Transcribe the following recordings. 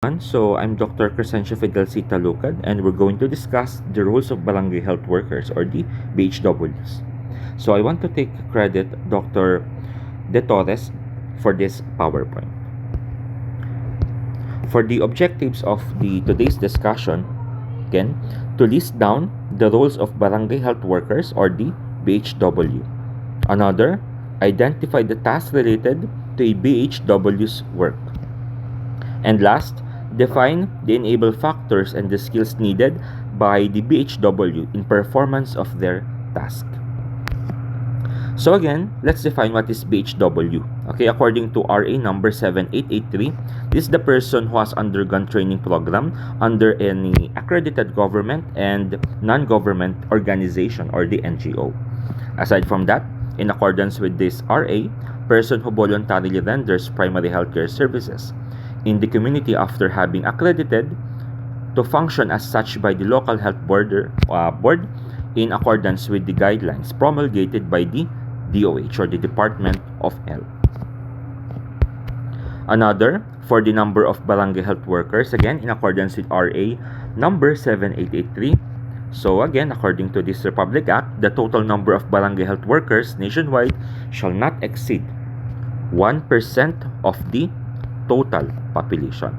So I'm Dr. Crescencio Fidelcita Lucad, and we're going to discuss the roles of barangay health workers or the BHWs. So I want to take credit Dr. De Torres for this PowerPoint. For the objectives of the today's discussion, again, to list down the roles of barangay health workers or the BHW. Another, identify the tasks related to a BHW's work. And last, define the enable factors and the skills needed by the BHW in performance of their task. So again, let's define what is BHW. Okay, according to RA number 7883, this is the person who has undergone training program under any accredited government and non-government organization or the NGO. Aside from that, in accordance with this RA, person who voluntarily renders primary healthcare services in the community after having accredited to function as such by the local health board in accordance with the guidelines promulgated by the DOH or the Department of Health. Another, for the number of barangay health workers, again in accordance with RA number 7883. So again, according to this Republic Act, the total number of barangay health workers nationwide shall not exceed 1% of the total population.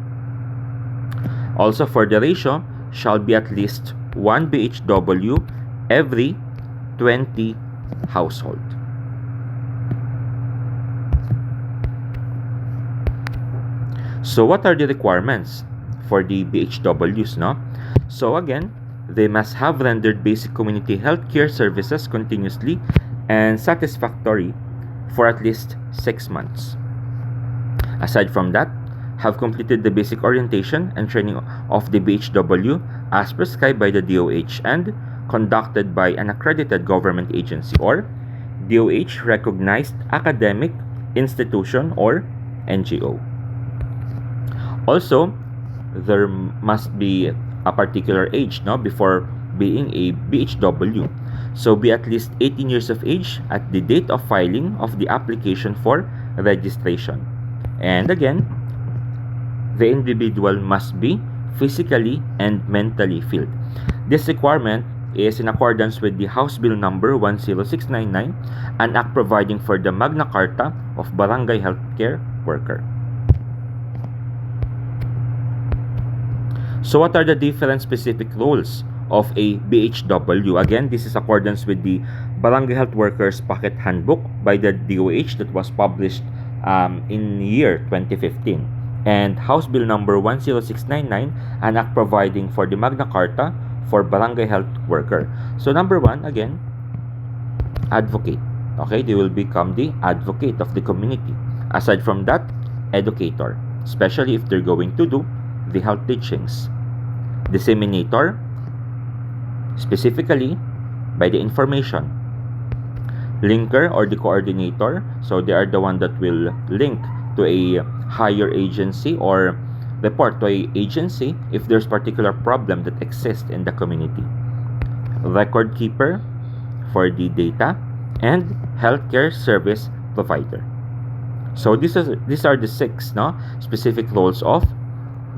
Also, for the ratio, shall be at least 1 BHW every 20 household. So what are the requirements for the BHWs, no? So again, they must have rendered basic community health care services continuously and satisfactory for at least 6 months. Aside from that, have completed the basic orientation and training of the BHW as prescribed by the DOH and conducted by an accredited government agency or DOH recognized academic institution or NGO. Also, there must be a particular age before being a BHW. So be at least 18 years of age at the date of filing of the application for registration. And again, the individual must be physically and mentally fit. This requirement is in accordance with the House Bill number 10699, an act providing for the Magna Carta of Barangay Healthcare Worker. So what are the different specific roles of a BHW? Again, this is accordance with the Barangay Health Workers Pocket Handbook by the DOH that was published in year 2015, and House Bill number 10699, an act providing for the Magna Carta for Barangay Health Worker. So number one, again, advocate. Okay, they will become the advocate of the community. Aside from that, educator, especially if they're going to do the health teachings. Disseminator, specifically by the information. Linker or the coordinator, so they are the one that will link to a higher agency or report to a agency if there's particular problem that exists in the community. Record keeper for the data, and healthcare service provider. So these are the 6 specific roles of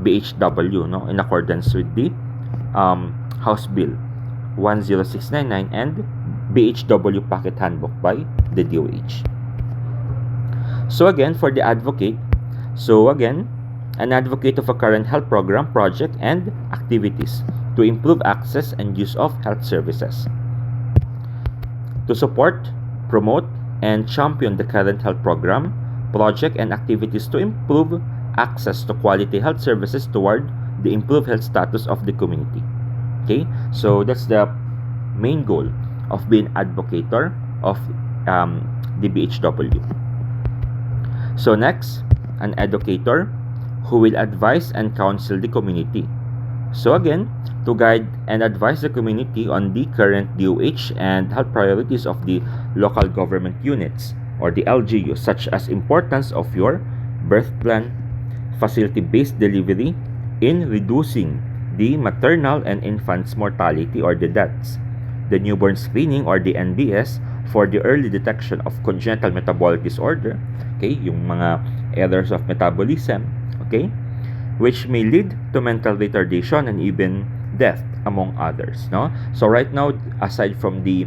BHW in accordance with the House Bill 10699 and BHW Pocket Handbook by the DOH. So again, for the advocate, an advocate of a current health program, project, and activities to improve access and use of health services. To support, promote, and champion the current health program, project, and activities to improve access to quality health services toward the improved health status of the community. Okay, so that's the main goal of being advocator of the BHW. So next, an educator who will advise and counsel the community. So again, to guide and advise the community on the current DOH and health priorities of the local government units or the LGUs, such as importance of your birth plan, facility-based delivery in reducing the maternal and infants mortality or the deaths, the newborn screening or the NBS for the early detection of congenital metabolic disorder, okay, yung mga errors of metabolism, okay, which may lead to mental retardation and even death, among others, no? So right now, aside from the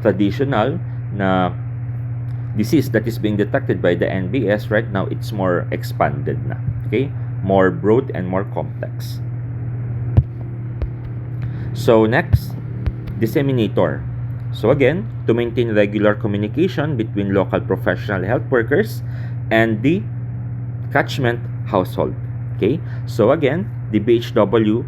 traditional na disease that is being detected by the NBS, right now it's more expanded na, okay? More broad and more complex. So next, disseminator. So again, to maintain regular communication between local professional health workers and the catchment household. Okay, so again, the BHW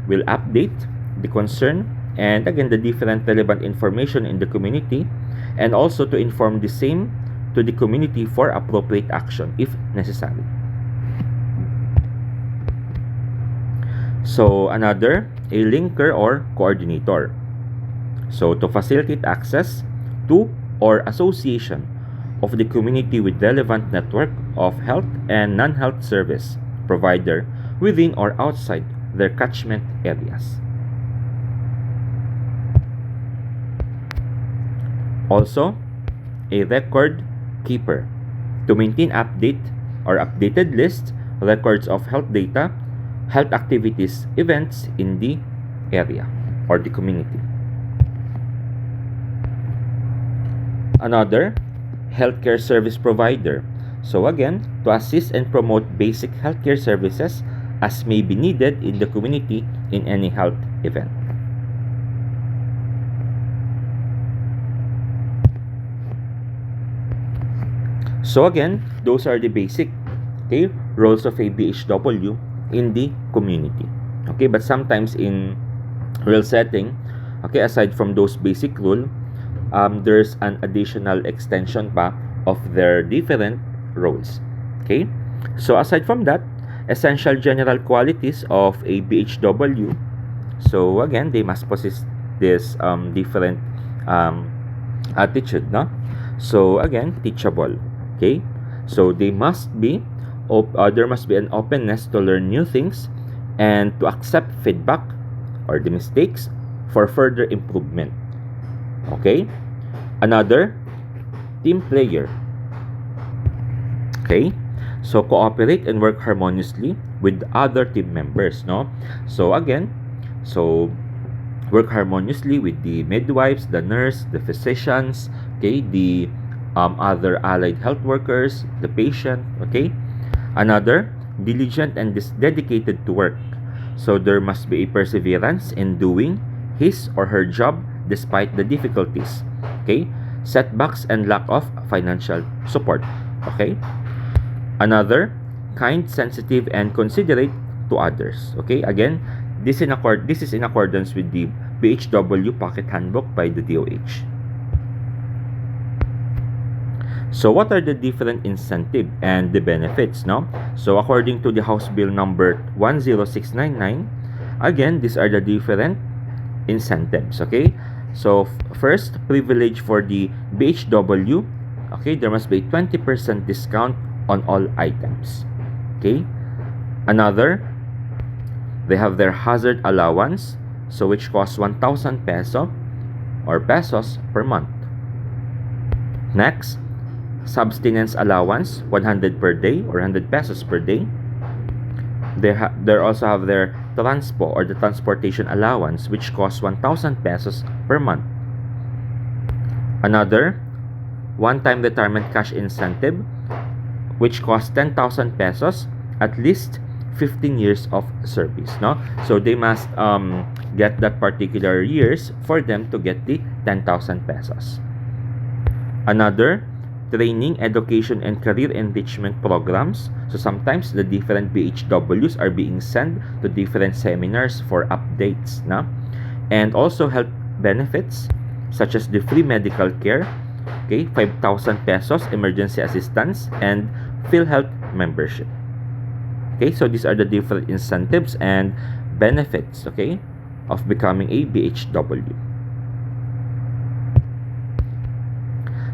will update the concern and again the different relevant information in the community, and also to inform the same to the community for appropriate action if necessary. So another, a linker or coordinator. So to facilitate access to or association of the community with relevant network of health and non-health service provider within or outside their catchment areas. Also, a record keeper to maintain update or updated list records of health data, health activities, events in the area or the community. Another, healthcare service provider. So again, to assist and promote basic healthcare services as may be needed in the community in any health event. So again, those are the basic, okay, roles of a BHW in the community. Okay, but sometimes in real setting, okay, aside from those basic rules, there's an additional extension pa of their different roles. Okay, so aside from that, essential general qualities of a BHW. So again, they must possess this different attitude, no? So again, teachable. Okay, so they must be there must be an openness to learn new things and to accept feedback or the mistakes for further improvement. Okay, another, team player. Okay, so cooperate and work harmoniously with other team members, no? So again, so work harmoniously with the midwives, the nurse, the physicians, okay, the other allied health workers, the patient. Okay, another, diligent and dedicated to work. So there must be a perseverance in doing his or her job despite the difficulties, okay, setbacks and lack of financial support. Okay, another, kind, sensitive and considerate to others. Okay, again, this is in accordance with the BHW Pocket Handbook by the DOH. So what are the different incentive and the benefits, no? So according to the House Bill number 10699, again, these are the different incentives, okay? So first, privilege for the BHW, okay, there must be 20% discount on all items, okay? Another, they have their hazard allowance, so which costs 1,000 peso or pesos per month. Next, subsistence allowance, 100 per day or 100 pesos per day. They also have their transpo or the transportation allowance, which costs 1,000 pesos per month. Another, one-time retirement cash incentive, which costs 10,000 pesos, at least 15 years of service, no? So they must get that particular years for them to get the 10,000 pesos. Another, training, education, and career enrichment programs. So sometimes the different BHWs are being sent to different seminars for updates, na? And also health benefits such as the free medical care, okay, 5,000 pesos emergency assistance, and PhilHealth membership. Okay, so these are the different incentives and benefits, okay, of becoming a BHW.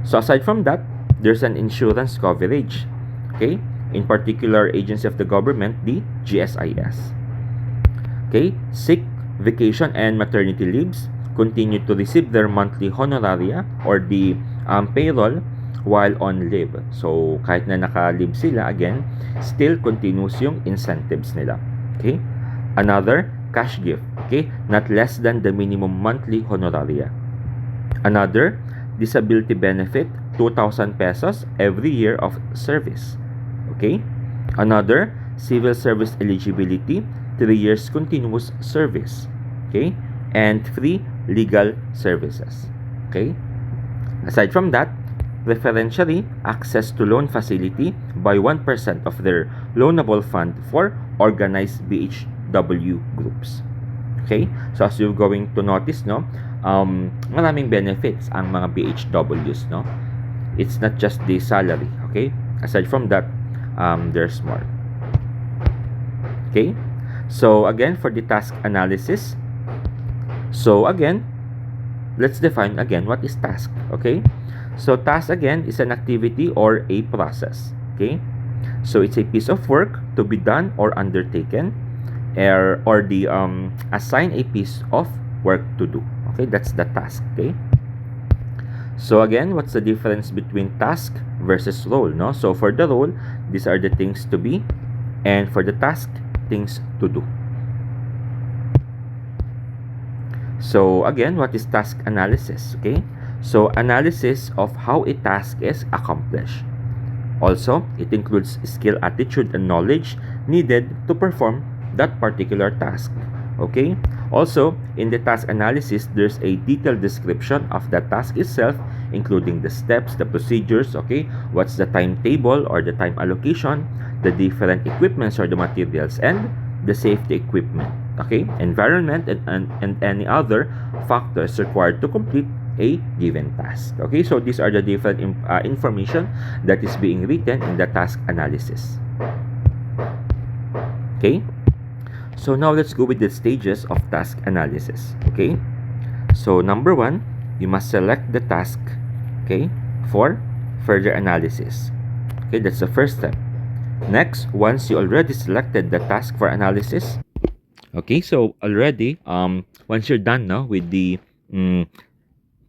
So aside from that, there's an insurance coverage, okay, in particular agency of the government, the GSIS. Okay, sick, vacation, and maternity leaves continue to receive their monthly honoraria or the payroll while on leave. So, kahit na naka-leave sila, again, still continuous yung incentives nila. Okay? Another, cash gift. Okay? Not less than the minimum monthly honoraria. Another, disability benefit, 2,000 pesos every year of service. Okay? Another, civil service eligibility, 3 years continuous service. Okay? And free legal services. Okay? Aside from that, preferentially access to loan facility by 1% of their loanable fund for organized BHW groups. Okay? So as you're going to notice, no, maraming benefits ang mga BHWs, no? It's not just the salary, okay? Aside from that, there's more. Okay? So again, for the task analysis, so again, let's define again what is task, okay? So task again is an activity or a process, okay? So it's a piece of work to be done or undertaken, or the assign a piece of work to do. Okay, that's the task. Okay. So again, what's the difference between task versus role? No. So for the role, these are the things to be, and for the task, things to do. So again, what is task analysis? Okay. So analysis of how a task is accomplished. Also, it includes skill, attitude, and knowledge needed to perform that particular task. Okay? Also, in the task analysis, there's a detailed description of the task itself, including the steps, the procedures, okay? What's the timetable or the time allocation, the different equipments or the materials, and the safety equipment, okay? Environment and any other factors required to complete a given task. Okay, so these are the different information that is being written in the task analysis. Okay, so now let's go with the stages of task analysis. Okay, so number one, you must select the task, okay, for further analysis. Okay, that's the first step. Next, once you already selected the task for analysis, okay, so already once you're done now with the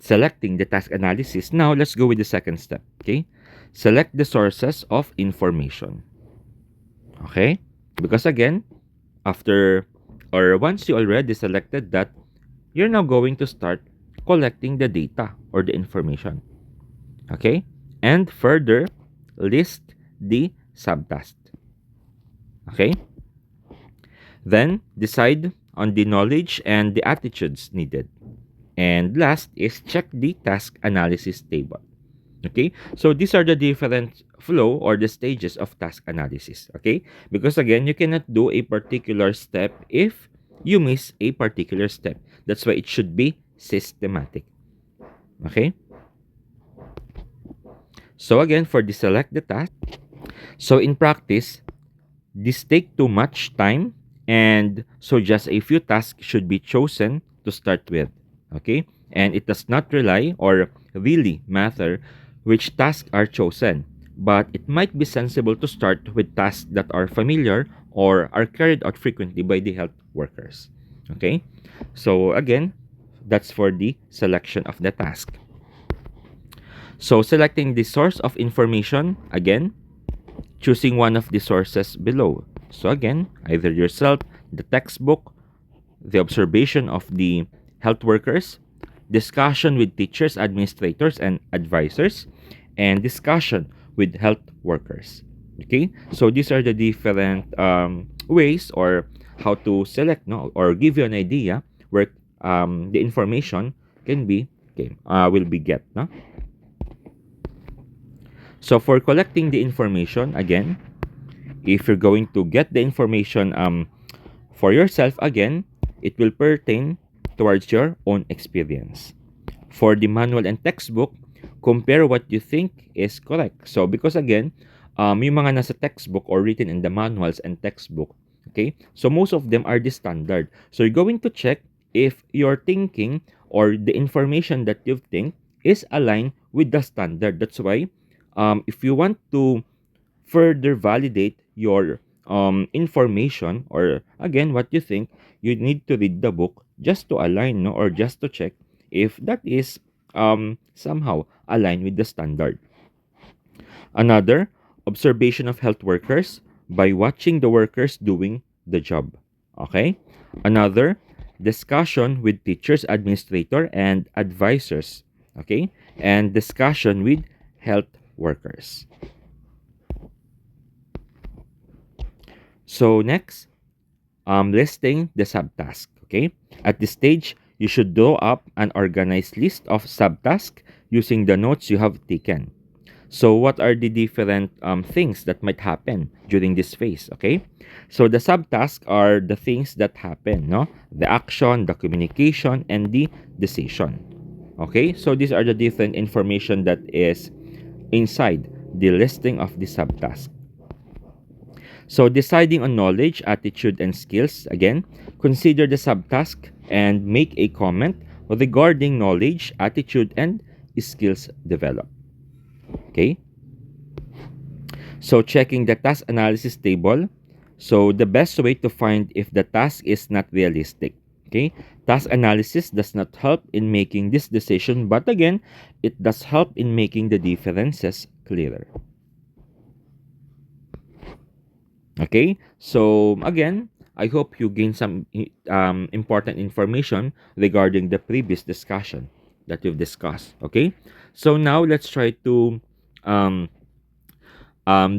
selecting the task analysis, now let's go with the second step. Okay, select the sources of information. Okay, because again, after or once you already selected that, you're now going to start collecting the data or the information. Okay, and further list the subtask. Okay, then decide on the knowledge and the attitudes needed. And last is check the task analysis table. Okay, so these are the different flow or the stages of task analysis. Okay, because again, you cannot do a particular step if you miss a particular step. That's why it should be systematic. Okay, so again, for the select the task, so in practice, this take too much time, and so just a few tasks should be chosen to start with. Okay, and it does not rely or really matter which tasks are chosen, but it might be sensible to start with tasks that are familiar or are carried out frequently by the health workers. Okay, so again, that's for the selection of the task. So selecting the source of information, again, choosing one of the sources below. So again, either yourself, the textbook, the observation of the health workers, discussion with teachers, administrators, and advisors, and discussion with health workers. Okay, so these are the different ways or how to select, no, or give you an idea where the information can be will be get, no. So for collecting the information, again, if you're going to get the information for yourself, again, it will pertain towards your own experience. For the manual and textbook, compare what you think is correct. So because again, yung mga nasa textbook or written in the manuals and textbook, okay, so most of them are the standard. So you're going to check if your thinking or the information that you think is aligned with the standard. That's why if you want to further validate your information or again what you think, you need to read the book just to align, no, or just to check if that is somehow aligned with the standard. Another, observation of health workers by watching the workers doing the job. Okay? Another, discussion with teachers, administrator, and advisors. Okay? And discussion with health workers. So next, listing the subtask. Okay? At this stage, you should draw up an organized list of subtasks using the notes you have taken. So what are the different things that might happen during this phase? Okay, so the subtasks are the things that happen, no? The action, the communication, and the decision. Okay, so these are the different information that is inside the listing of the subtask. So deciding on knowledge, attitude, and skills, again, consider the subtask and make a comment regarding knowledge, attitude, and skills developed. Okay, so checking the task analysis table. So the best way to find if the task is not realistic. Okay, task analysis does not help in making this decision, but again, it does help in making the differences clearer. Okay, so again, I hope you gain some important information regarding the previous discussion that we've discussed. Okay, so now let's try to um,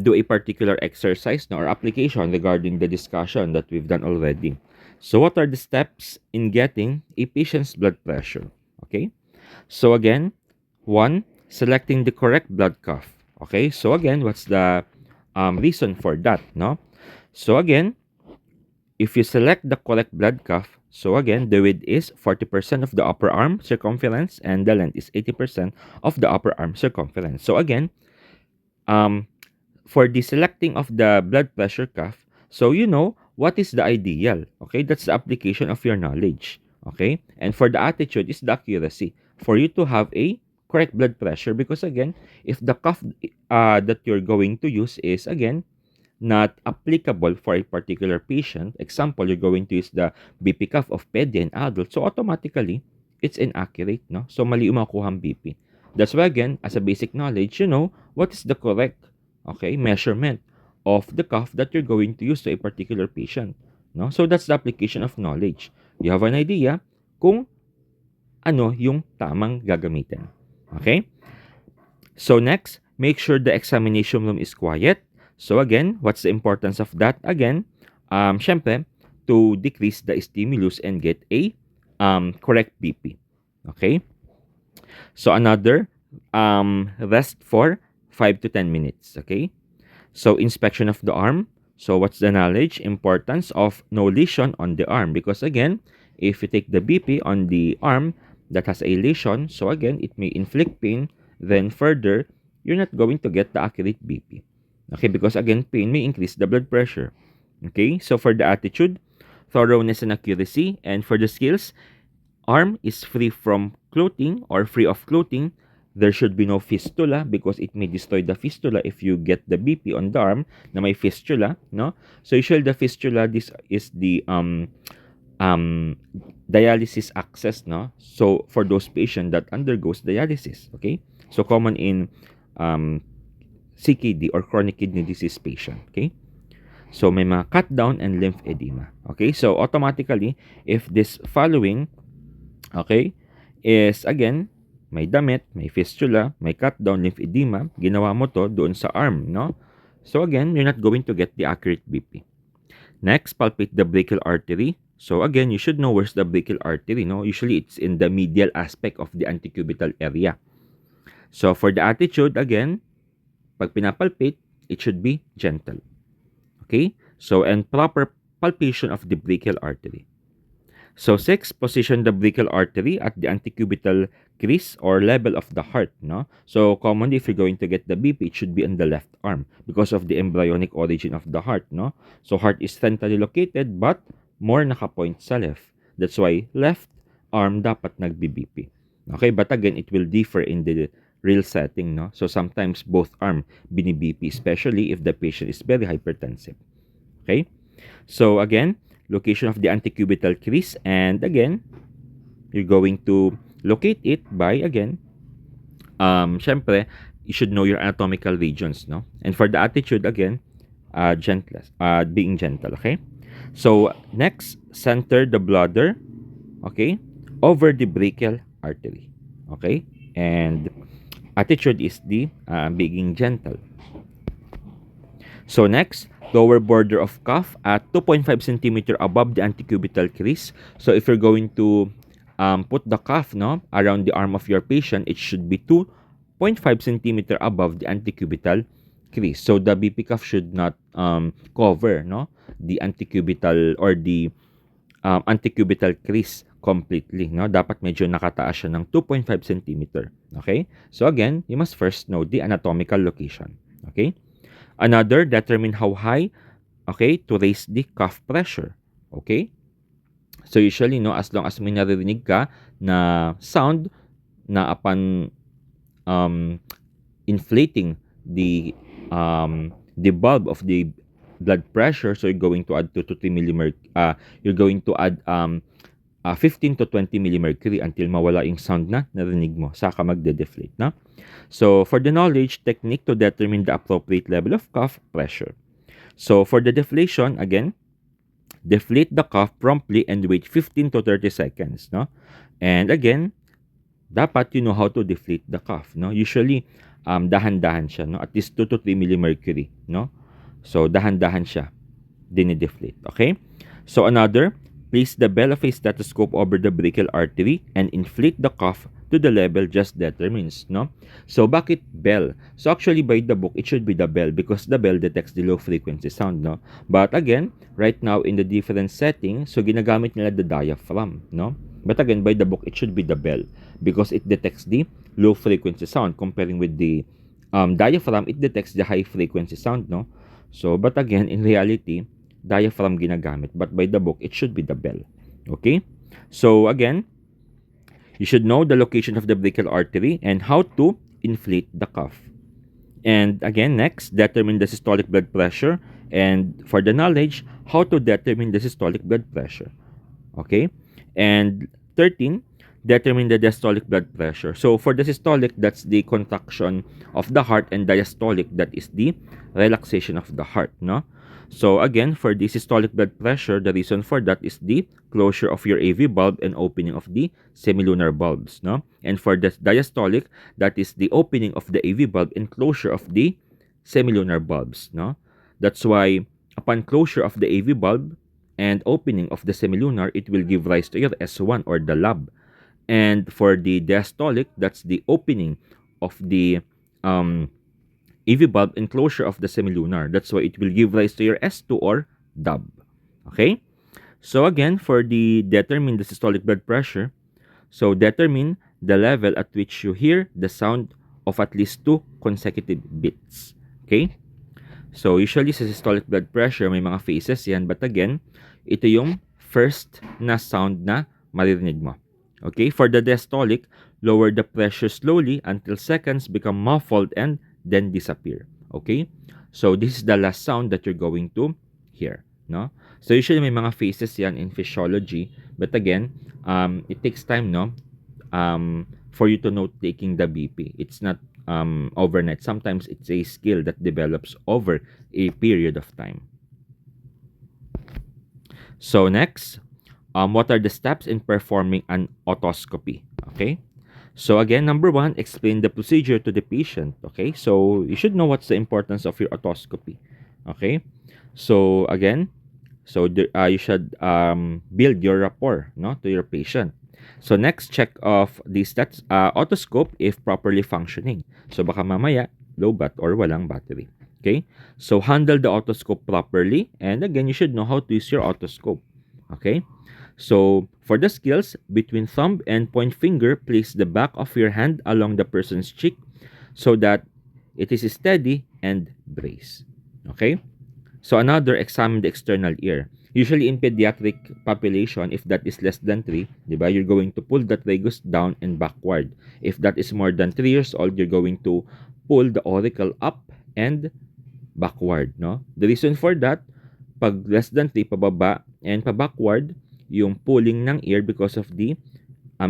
do a particular exercise, no, or application regarding the discussion that we've done already. So what are the steps in getting a patient's blood pressure? Okay, so again, one, selecting the correct blood cuff. Okay, so again, what's the reason for that? No, so again, if you select the correct blood cuff, so again, the width is 40% of the upper arm circumference and the length is 80% of the upper arm circumference. So again, um, for the selecting of the blood pressure cuff, so you know what is the ideal. Okay, that's the application of your knowledge. Okay, and for the attitude is the accuracy for you to have a correct blood pressure, because again, if the cuff that you're going to use is again not applicable for a particular patient, example, you're going to use the BP cuff of pedi and adult, so automatically it's inaccurate, no? So mali yung makuha ang BP. That's why again, as a basic knowledge, you know what is the correct, okay, measurement of the cuff that you're going to use to a particular patient, no? So that's the application of knowledge. You have an idea kung ano yung tamang gagamitin. Okay? So next, make sure the examination room is quiet. So again, what's the importance of that? Again, syempre, to decrease the stimulus and get a correct BP. Okay? So another, rest for 5 to 10 minutes. Okay? So inspection of the arm. So what's the knowledge? Importance of no lesion on the arm. Because again, if you take the BP on the arm that has a lesion, so again, it may inflict pain. Then further, you're not going to get the accurate BP. Okay, because again, pain may increase the blood pressure. Okay, so for the attitude, thoroughness and accuracy. And for the skills, arm is free from clothing or free of clothing. There should be no fistula because it may destroy the fistula if you get the BP on the arm na may fistula, no? So usually the fistula, this is the dialysis access, no? So for those patients that undergoes dialysis, okay? So common in CKD or chronic kidney disease patient, okay? So may mga cut down and lymph edema, okay? So automatically, if this following, okay, is again, may damit, may fistula, may cut down, lymph edema, ginawa mo to doon sa arm, no? So again, you're not going to get the accurate BP. Next, palpate the brachial artery. So again, you should know where's the brachial artery, no? Usually, it's in the medial aspect of the antecubital area. So for the attitude, again, pag pinapalpate, it should be gentle. Okay? So, and proper palpation of the brachial artery. So 6, position the brachial artery at the antecubital crease or level of the heart, no? So commonly, if you're going to get the BP, it should be on the left arm because of the embryonic origin of the heart, no? So heart is centrally located but more nakapoint sa left. That's why left arm dapat nagbi-BP. Okay, but again, it will differ in the real setting, no? So sometimes both arm bini-BP, especially if the patient is very hypertensive. Okay? So again, location of the antecubital crease, and again, you're going to locate it by, again, syempre, you should know your anatomical regions, no? And for the attitude, again, being gentle, okay? So, next, center the bladder, okay, over the brachial artery, okay? And attitude is the being gentle. So next, lower border of cuff at 2.5 centimeter above the antecubital crease. So if you're going to put the cuff, no, around the arm of your patient, it should be 2.5 centimeter above the antecubital crease. So the BP cuff should not cover, no, the antecubital or the antecubital crease completely, no? Dapat medyo nakataas siya ng 2.5 centimeter. Okay? So again, you must first know the anatomical location. Okay? Another, determine how high, okay, to raise the cuff pressure. Okay? So usually, no, as long as may naririnig ka na sound na upon inflating the bulb of the blood pressure, so you're going to add 2 to 3 millimercury, you're going to add 15 to 20 millimercury until mawala yung sound na narinig mo, saka magde-deflate, na? So, for the knowledge, technique to determine the appropriate level of cuff pressure. So, for the deflation, again, deflate the cuff promptly and wait 15 to 30 seconds, no? And again, dapat you know how to deflate the cuff, no? Usually, dahan-dahan siya, no? At least 2 to 3 millimercury, no? So, dahan-dahan siya dinideflate, okay? So, another, place the bell of a stethoscope over the brachial artery and inflate the cuff to the level just determines, no? So, bakit bell? So, actually, by the book, it should be the bell because the bell detects the low frequency sound, no? But again, right now, in the different setting, so ginagamit nila the diaphragm, no? But again, by the book, it should be the bell because it detects the low frequency sound. Comparing with the diaphragm, it detects the high frequency sound, no? So, but again, in reality, diaphragm ginagamit. But by the book, it should be the bell. Okay? So, again, you should know the location of the brachial artery and how to inflate the cuff. And again, next, determine the systolic blood pressure. And for the knowledge, how to determine the systolic blood pressure. Okay? And 13, determine the diastolic blood pressure. So for the systolic, that's the contraction of the heart, and diastolic, that is the relaxation of the heart, no? So again, for the systolic blood pressure, the reason for that is the closure of your AV bulb and opening of the semilunar bulbs, no? And for the diastolic, that is the opening of the AV bulb and closure of the semilunar bulbs, no? That's why upon closure of the AV bulb and opening of the semilunar, it will give rise to your S1 or the lab. And for the diastolic, that's the opening of the AV bulb and closure of the semilunar. That's why it will give rise to your S2 or dub. Okay? So again, for the determine the systolic blood pressure, so determine the level at which you hear the sound of at least 2 consecutive beats. Okay? So usually sa systolic blood pressure, may mga phases yan. But again, ito yung first na sound na maririnig mo. Okay? For the diastolic, lower the pressure slowly until seconds become muffled and then disappear. Okay? So this is the last sound that you're going to hear. No? So usually may mga phases yan in physiology. But again, it takes time, no? For you to know taking the BP. It's not overnight. Sometimes it's a skill that develops over a period of time. So next, what are the steps in performing an otoscopy? Okay. So again, number 1, explain the procedure to the patient. Okay. So you should know what's the importance of your otoscopy. Okay. So again, you should build your rapport, no, to your patient. So next, check of the otoscope if properly functioning. So baka mamaya low bat or walang battery. Okay? So handle the otoscope properly, and again, you should know how to use your otoscope. Okay? So for the skills, between thumb and point finger, place the back of your hand along the person's cheek so that it is steady and brace. Okay? So another, examine the external ear. Usually in pediatric population, if that is less than 3, diba, you're going to pull the tragus down and backward. If that is more than 3 years old, you're going to pull the auricle up and backward, no? The reason for that, pag less than 3, pababa and pabackward, yung pulling ng ear because of the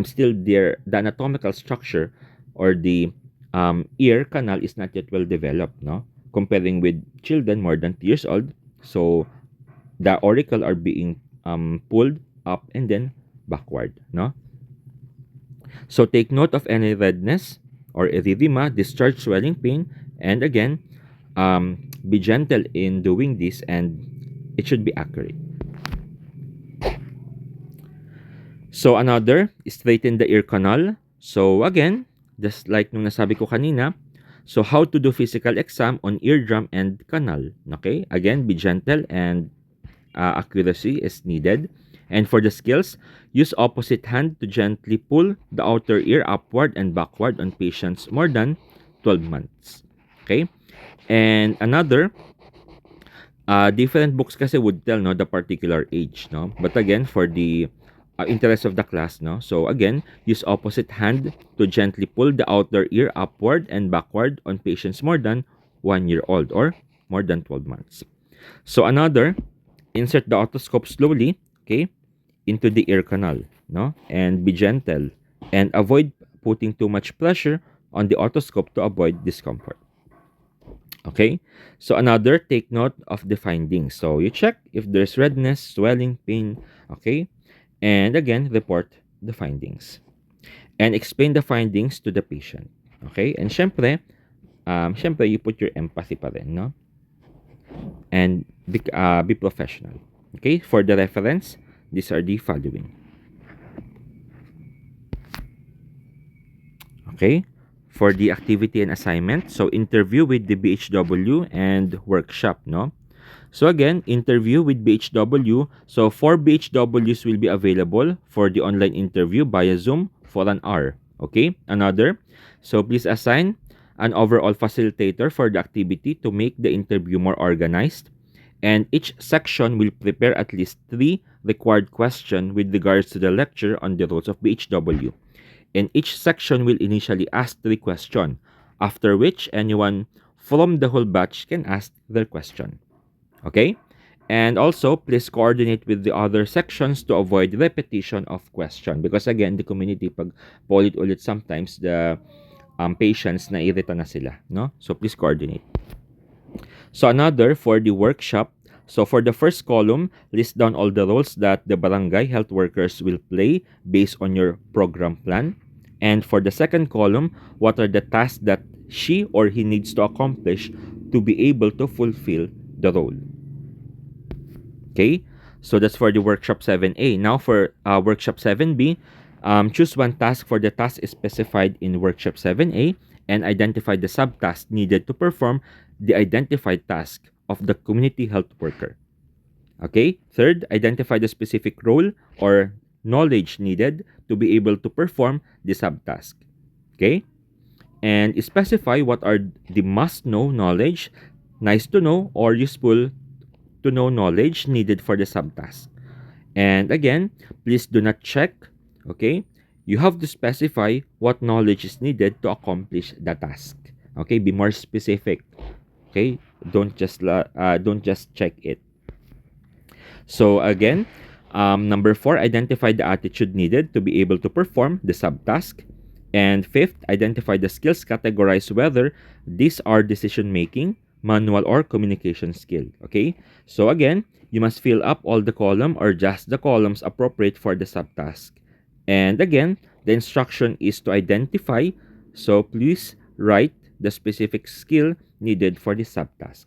still there, the anatomical structure or the ear canal is not yet well developed, no? Comparing with children more than 2 years old. So the auricle are being pulled up and then backward, no? So take note of any redness or erythema, discharge, swelling, pain, and again, be gentle in doing this and it should be accurate. So another, straighten the ear canal. So again, just like nung nasabi ko kanina, so how to do physical exam on eardrum and canal. Okay, again, be gentle and accuracy is needed. And for the skills, use opposite hand to gently pull the outer ear upward and backward on patients more than 12 months. Okay? And another, different books kasi would tell, no, the particular age, no? But again, for the interest of the class, no? So again, use opposite hand to gently pull the outer ear upward and backward on patients more than 1 year old or more than 12 months. So another, insert the otoscope slowly, okay, into the ear canal, no? And be gentle and avoid putting too much pressure on the otoscope to avoid discomfort. Okay? So another, take note of the findings. So you check if there's redness, swelling, pain, okay? And again, report the findings. And explain the findings to the patient. Okay? And syempre, you put your empathy pa rin, no? And be professional. Okay? For the reference, these are the following. Okay? For the activity and assignment, so interview with the BHW and workshop, no? So again, interview with BHW. So 4 BHWs will be available for the online interview via Zoom for an hour. Okay? Another, so please assign an overall facilitator for the activity to make the interview more organized. And each section will prepare at least 3 required questions with regards to the lecture on the roles of BHW. And each section will initially ask 3 questions, after which anyone from the whole batch can ask their question. Okay? And also, please coordinate with the other sections to avoid repetition of question. Because again, the community, pag paulit-ulit sometimes, the patients na-irita na sila. No? So, please coordinate. So, another, for the workshop, so for the first column, list down all the roles that the barangay health workers will play based on your program plan. And for the second column, what are the tasks that she or he needs to accomplish to be able to fulfill the role. Okay, so that's for the workshop 7A. Now for workshop 7B, choose one task for the task specified in workshop 7A and identify the subtask needed to perform the identified task of the community health worker. Okay, third, identify the specific role or knowledge needed to be able to perform the subtask. Okay, and specify what are the must-know knowledge, nice to know, or useful to know knowledge needed for the subtask. And again, please do not check, okay? You have to specify what knowledge is needed to accomplish the task. Okay, be more specific. Okay, don't just check it. So again, number 4, identify the attitude needed to be able to perform the subtask. And 5th, identify the skills, categorize whether these are decision making, manual, or communication skill. Okay, so again, you must fill up all the column or just the columns appropriate for the subtask. And again, the instruction is to identify, so please write the specific skill needed for the subtask.